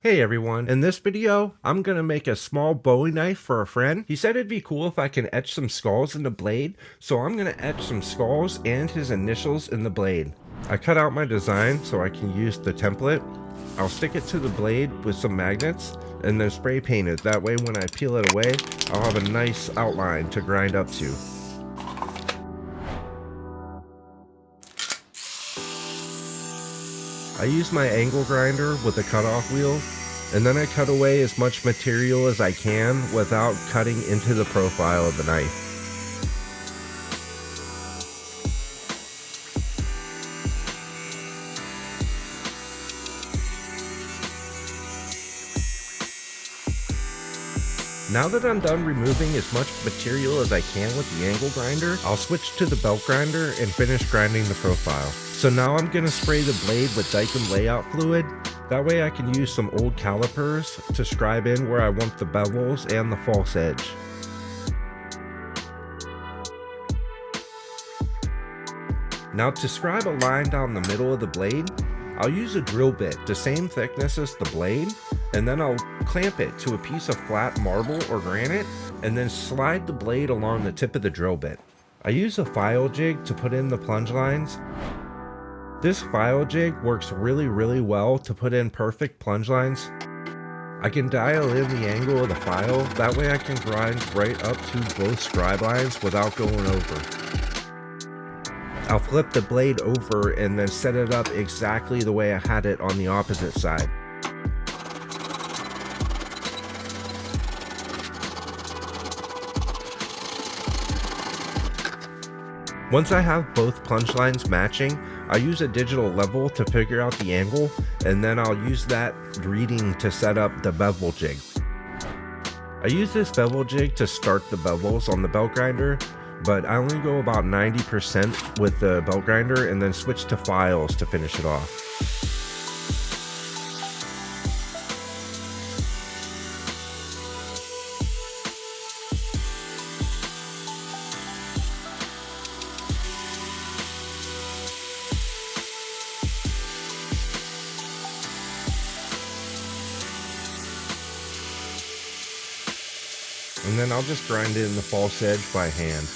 Hey everyone, in this video, I'm gonna make a small Bowie knife for a friend. He said it'd be cool if I can etch some skulls in the blade, so I'm gonna etch some skulls and his initials in the blade. I cut out my design so I can use the template. I'll stick it to the blade with some magnets and then spray paint it. That way when I peel it away, I'll have a nice outline to grind up to. I use my angle grinder with a cutoff wheel, and then I cut away as much material as I can without cutting into the profile of the knife. Now that I'm done removing as much material as I can with the angle grinder, I'll switch to the belt grinder and finish grinding the profile. So now I'm going to spray the blade with Dicam layout fluid. That way I can use some old calipers to scribe in where I want the bevels and the false edge. Now to scribe a line down the middle of the blade, I'll use a drill bit the same thickness as the blade, and then I'll clamp it to a piece of flat marble or granite, and then slide the blade along the tip of the drill bit. I use a file jig to put in the plunge lines. This file jig works really well to put in perfect plunge lines. I can dial in the angle of the file, that way I can grind right up to both scribe lines without going over. I'll flip the blade over and then set it up exactly the way I had it on the opposite side. Once I have both plunge lines matching, I use a digital level to figure out the angle, and then I'll use that reading to set up the bevel jig. I use this bevel jig to start the bevels on the belt grinder, but I only go about 90% with the belt grinder and then switch to files to finish it off. And then I'll just grind in the false edge by hand.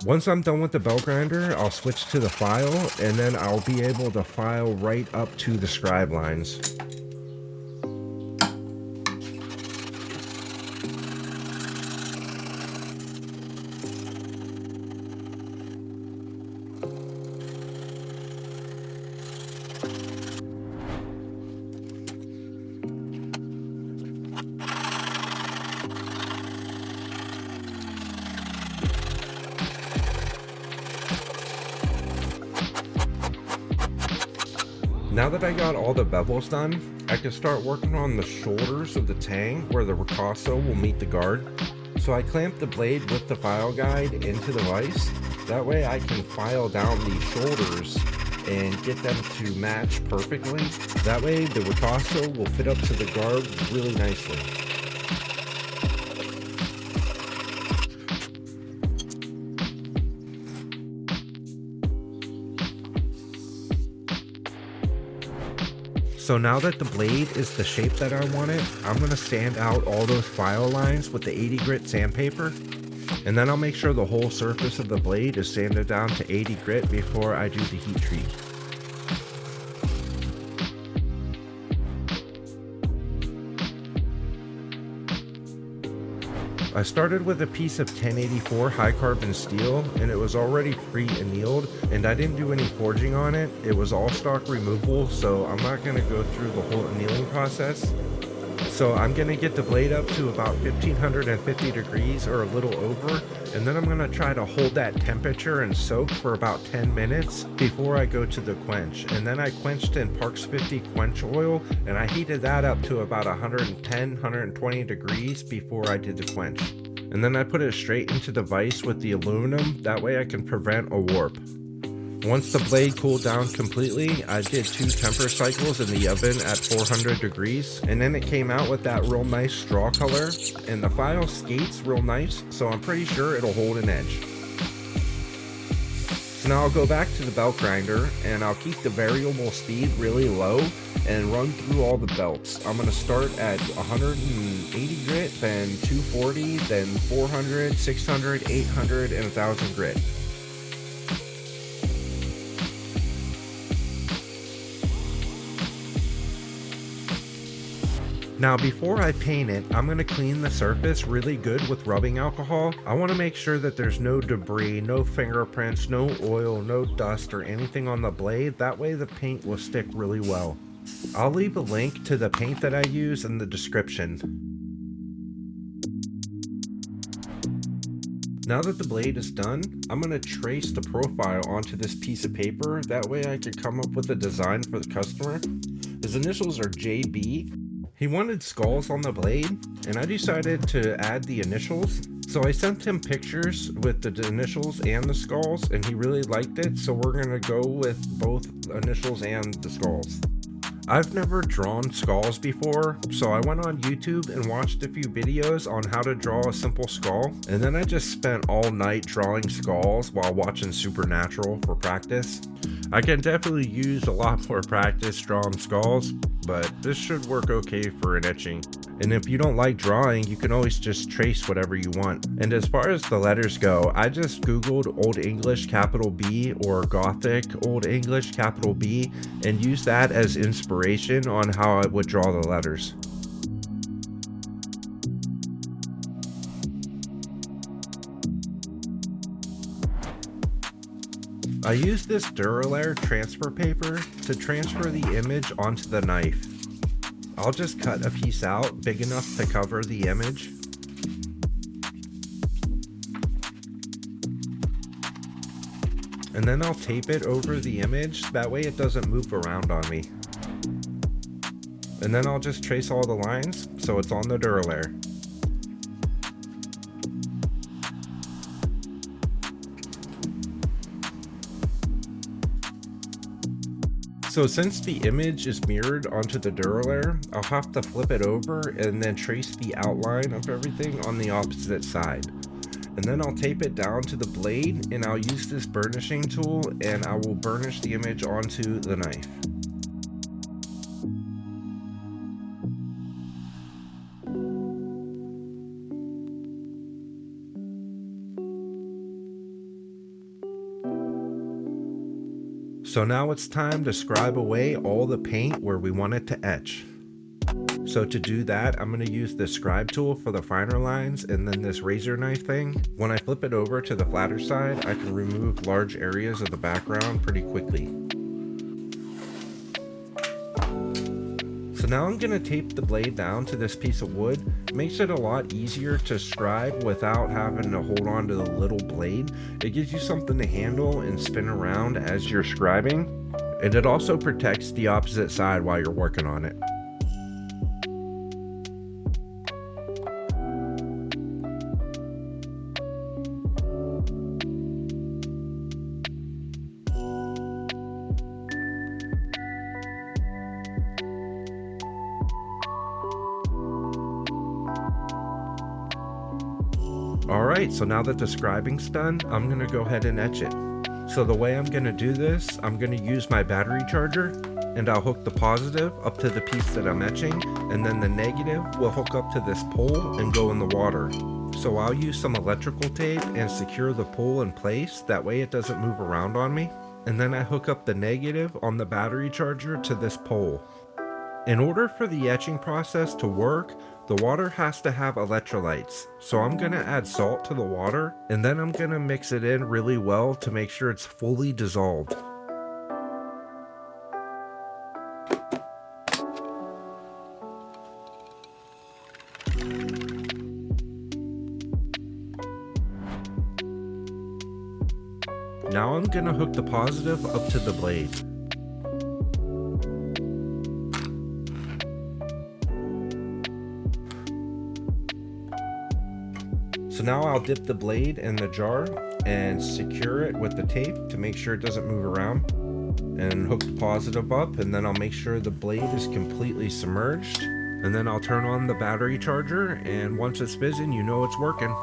Once I'm done with the belt grinder, I'll switch to the file, and then I'll be able to file right up to the scribe lines. Now that I got all the bevels done, I can start working on the shoulders of the tang where the ricasso will meet the guard. So I clamp the blade with the file guide into the vise. That way I can file down these shoulders and get them to match perfectly. That way the ricasso will fit up to the guard really nicely. So now that the blade is the shape that I want it, I'm going to sand out all those file lines with the 80 grit sandpaper. And then I'll make sure the whole surface of the blade is sanded down to 80 grit before I do the heat treat. I started with a piece of 1084 high carbon steel, and it was already pre-annealed, and I didn't do any forging on it. It was all stock removal, so I'm not going to go through the whole annealing process. So I'm going to get the blade up to about 1550 degrees or a little over, and then I'm going to try to hold that temperature and soak for about 10 minutes before I go to the quench. And then I quenched in Parks 50 quench oil, and I heated that up to about 110, 120 degrees before I did the quench. And then I put it straight into the vise with the aluminum, that way I can prevent a warp. Once the blade cooled down completely, I did 2 temper cycles in the oven at 400 degrees, and then it came out with that real nice straw color, and the file skates real nice, so I'm pretty sure it'll hold an edge. So now I'll go back to the belt grinder and I'll keep the variable speed really low and run through all the belts. I'm going to start at 180 grit, then 240, then 400, 600, 800, and 1000 grit. Now before I paint it, I'm going to clean the surface really good with rubbing alcohol. I want to make sure that there's no debris, no fingerprints, no oil, no dust or anything on the blade. That way the paint will stick really well. I'll leave a link to the paint that I use in the description. Now that the blade is done, I'm going to trace the profile onto this piece of paper. That way I can come up with a design for the customer. His initials are JB. He wanted skulls on the blade, and I decided to add the initials. So I sent him pictures with the initials and the skulls, and he really liked it, so we're gonna go with both initials and the skulls. I've never drawn skulls before, so I went on YouTube and watched a few videos on how to draw a simple skull, and then I just spent all night drawing skulls while watching Supernatural for practice. I can definitely use a lot more practice drawing skulls, but this should work okay for an etching. And if you don't like drawing, you can always just trace whatever you want. And as far as the letters go, I just googled Old English capital B or Gothic Old English capital B and used that as inspiration on how I would draw the letters. I use this Duralair transfer paper to transfer the image onto the knife. I'll just cut a piece out big enough to cover the image. And then I'll tape it over the image, that way it doesn't move around on me. And then I'll just trace all the lines so it's on the Duralair. So since the image is mirrored onto the Duralair, I'll have to flip it over and then trace the outline of everything on the opposite side. And then I'll tape it down to the blade, and I'll use this burnishing tool and I will burnish the image onto the knife. So now it's time to scribe away all the paint where we want it to etch. So to do that, I'm going to use the scribe tool for the finer lines and then this razor knife thing. When I flip it over to the flatter side, I can remove large areas of the background pretty quickly. So now I'm going to tape the blade down to this piece of wood. It makes it a lot easier to scribe without having to hold on to the little blade. It gives you something to handle and spin around as you're scribing. And it also protects the opposite side while you're working on it. Alright, so now that the scribing's done, I'm going to go ahead and etch it. So the way I'm going to do this, I'm going to use my battery charger, and I'll hook the positive up to the piece that I'm etching, and then the negative will hook up to this pole and go in the water. So I'll use some electrical tape and secure the pole in place, that way it doesn't move around on me. And then I hook up the negative on the battery charger to this pole. In order for the etching process to work, the water has to have electrolytes. So I'm going to add salt to the water, and then I'm going to mix it in really well to make sure it's fully dissolved. Now I'm going to hook the positive up to the blade. So now I'll dip the blade in the jar and secure it with the tape to make sure it doesn't move around, and hook the positive up, and then I'll make sure the blade is completely submerged, and then I'll turn on the battery charger, and once it's fizzing, you know it's working.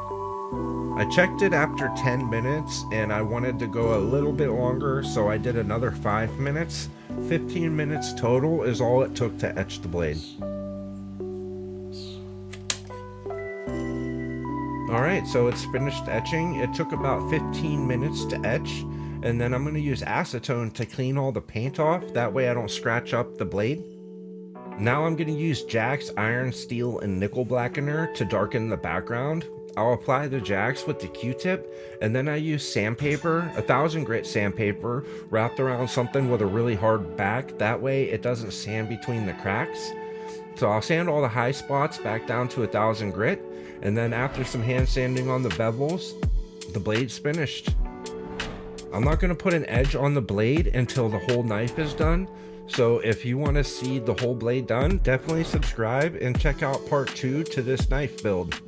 I checked it after 10 minutes and I wanted to go a little bit longer, so I did another 5 minutes. 15 minutes total is all it took to etch the blade. Alright, so it's finished etching. It took about 15 minutes to etch, and then I'm going to use acetone to clean all the paint off, that way I don't scratch up the blade. Now I'm going to use Jack's iron, steel, and nickel blackener to darken the background. I'll apply the Jack's with the Q-tip, and then I use sandpaper, 1000 grit sandpaper, wrapped around something with a really hard back, that way it doesn't sand between the cracks. So I'll sand all the high spots back down to 1000 grit, and then after some hand sanding on the bevels, the blade's finished. I'm not going to put an edge on the blade until the whole knife is done, so if you want to see the whole blade done, definitely subscribe and check out part 2 to this knife build.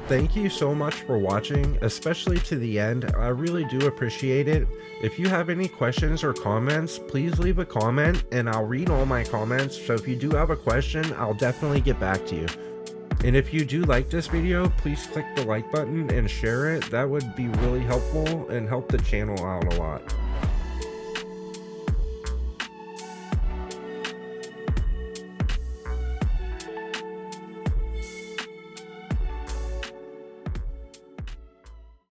Thank you so much for watching, especially to the end. I really do appreciate it. If you have any questions or comments, please leave a comment and I'll read all my comments. So if you do have a question, I'll definitely get back to you. And if you do like this video, please click the like button and share it. That would be really helpful and help the channel out a lot.